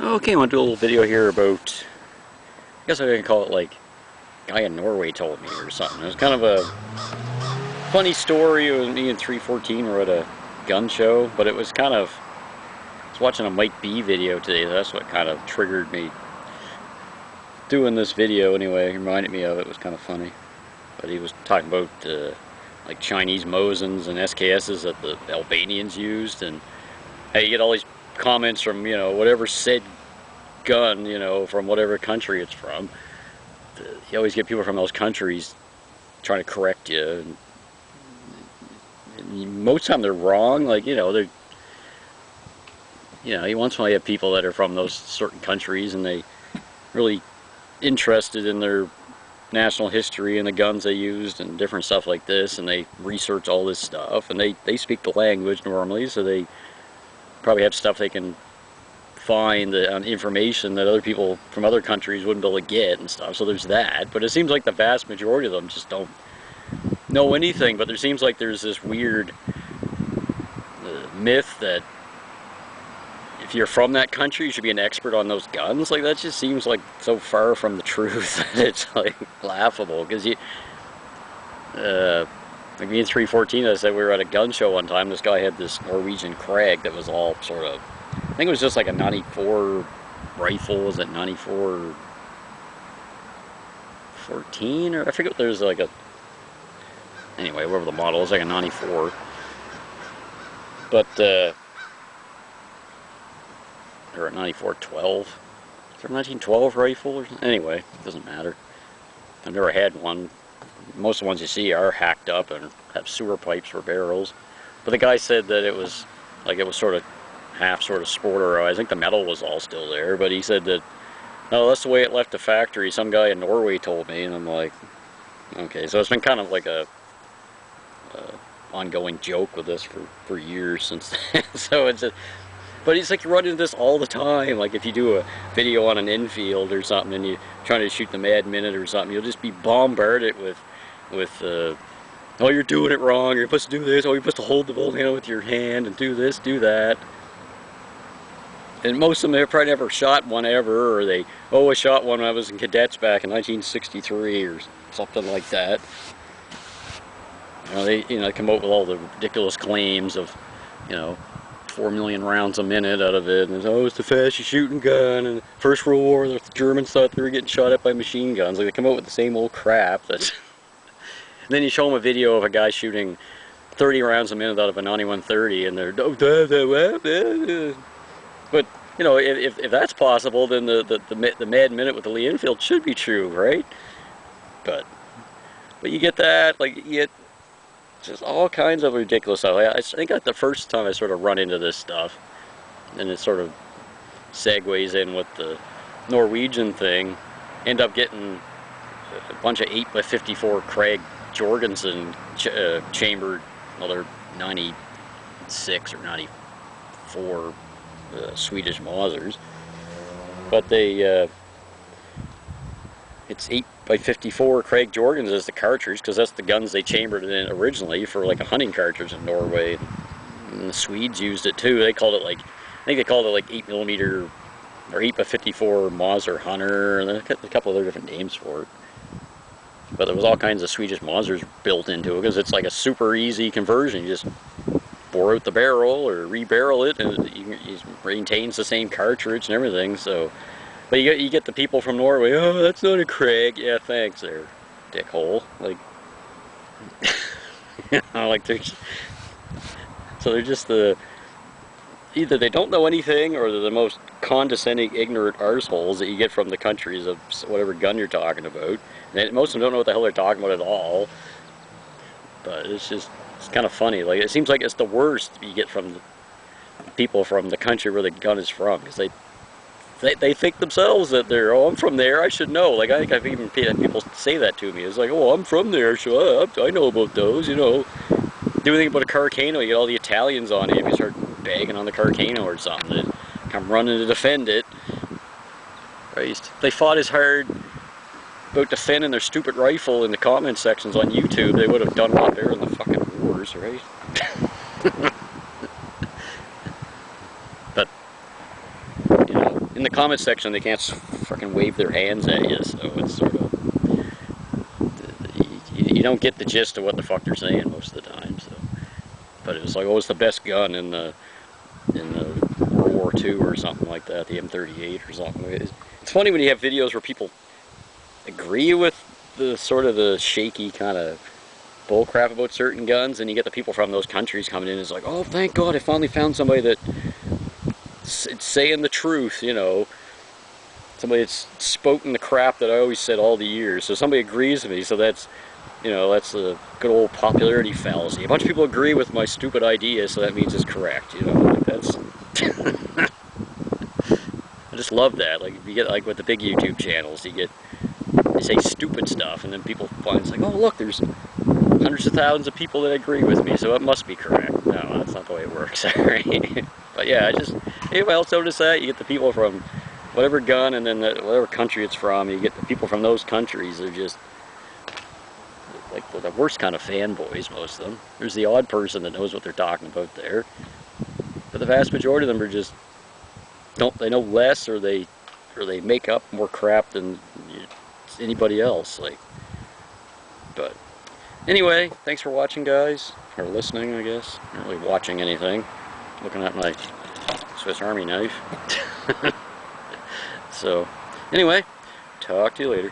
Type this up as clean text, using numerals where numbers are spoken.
Okay, I want to do a little video here about, I guess I can call it like, guy in Norway told me or something. It was kind of a funny story. It was me and 314 were at a gun show, but it was kind of, I was watching a Mike B video today. That's what kind of triggered me doing this video anyway. It reminded me of it. It was kind of funny. But he was talking about like Chinese Mosins and SKSs that the Albanians used, and how you get all these comments from, whatever said gun, from whatever country it's from. You always get people from those countries trying to correct you, and most of the time they're wrong. Like, they're, you once in a while you have people that are from those certain countries and they really interested in their national history and the guns they used and different stuff like this, and they research all this stuff, and they speak the language normally, so they probably have stuff they can find on information that other people from other countries wouldn't be able to get and stuff. So there's that. But it seems like the vast majority of them just don't know anything. But there seems like there's this weird myth that if you're from that country, you should be an expert on those guns. Like, that just seems like so far from the truth that it's like laughable. Because like me and 314, I said we were at a gun show one time. This guy had this Norwegian Krag that was all sort of, I think it was just like a 94 rifle. Was it 94 14? Or I forget, there's like a, anyway, whatever the model is, like a 94. But, or a 94-12. Is there a 1912 rifle or something? Anyway, it doesn't matter. I've never had one. Most of the ones you see are hacked up and have sewer pipes for barrels. But the guy said that it was sort of half sort of sporter. I think the metal was all still there, but he said that, no, that's the way it left the factory. Some guy in Norway told me, and I'm like, okay. So it's been kind of like a ongoing joke with this for years since then. So it's just, but it's like you run into this all the time. Like if you do a video on an infield or something and you're trying to shoot the Mad Minute or something, you'll just be bombarded with oh, you're doing it wrong, you're supposed to do this, oh, you're supposed to hold the bolt handle with your hand and do this, do that. And most of them have probably never shot one ever, or they, oh, I shot one when I was in cadets back in 1963 or something like that. They come up with all the ridiculous claims of, 4 million rounds a minute out of it, and oh, it's the fastest shooting gun, and First World War, the Germans thought they were getting shot at by machine guns. Like, they come up with the same old crap. That's and then you show them a video of a guy shooting 30 rounds a minute out of a 9130, and they're, but, if that's possible, then the Mad Minute with the Lee Enfield should be true, right? But you get that, like, you get just all kinds of ridiculous stuff. I think like the first time I sort of run into this stuff, and it sort of segues in with the Norwegian thing, end up getting a bunch of 8x54 Krag Jorgensen chambered, well, they're 96 or 94 Swedish Mausers, but they it's 8x54 Krag Jorgens as the cartridge, because that's the guns they chambered it in originally for like a hunting cartridge in Norway. And the Swedes used it too. They called it like, I think they called it like 8mm or 8x54 Mauser Hunter, and a couple other different names for it. But there was all kinds of Swedish Mausers built into it, because it's like a super easy conversion. You just bore out the barrel or re-barrel it, and it maintains the same cartridge and everything. So. But you get the people from Norway, oh, that's not a Krag. Yeah, thanks there, dickhole. Like, like so they're just either they don't know anything, or they're the most condescending, ignorant arseholes that you get from the countries of whatever gun you're talking about. And most of them don't know what the hell they're talking about at all. But it's kind of funny. Like, it seems like it's the worst you get from the people from the country where the gun is from, because they think themselves that they're, oh, I'm from there, I should know. Like, I think I've even had people say that to me. It's like, oh, I'm from there, so I know about those, Do anything about a Carcano, you get all the Italians on it. If you start bagging on the Carcano or something, they come running to defend it. Christ. They fought as hard about defending their stupid rifle in the comment sections on YouTube. They would have done a lot better in the fucking wars, right? But in the comment section they can't fucking wave their hands at you, so it's sort of, you don't get the gist of what the fuck they're saying most of the time. So, but it was like, oh, it's the best gun in the World War II or something like that, the M38 or something. It's funny when you have videos where people agree with the sort of the shaky kind of bullcrap about certain guns, and you get the people from those countries coming in and it's like, oh, thank God, I finally found somebody that it's saying the truth, you know. Somebody that's spoken the crap that I always said all the years. So somebody agrees with me, so that's, you know, that's a good old popularity fallacy. A bunch of people agree with my stupid idea, so that means it's correct, you know. Like, that's I just love that. Like, you get, like, with the big YouTube channels, they say stupid stuff, and then people find, it's like, oh, look, there's hundreds of thousands of people that agree with me, so it must be correct. No, that's not the way it works. Sorry. But yeah, anybody else notice that? You get the people from whatever gun, and then whatever country it's from, you get the people from those countries. They're just like the worst kind of fanboys, most of them. There's the odd person that knows what they're talking about there, but the vast majority of them are just, they know less, or they make up more crap than anybody else. Like, but anyway, thanks for watching, guys, or listening, I guess. Not really watching anything. Looking at my Swiss Army knife. So, anyway, talk to you later.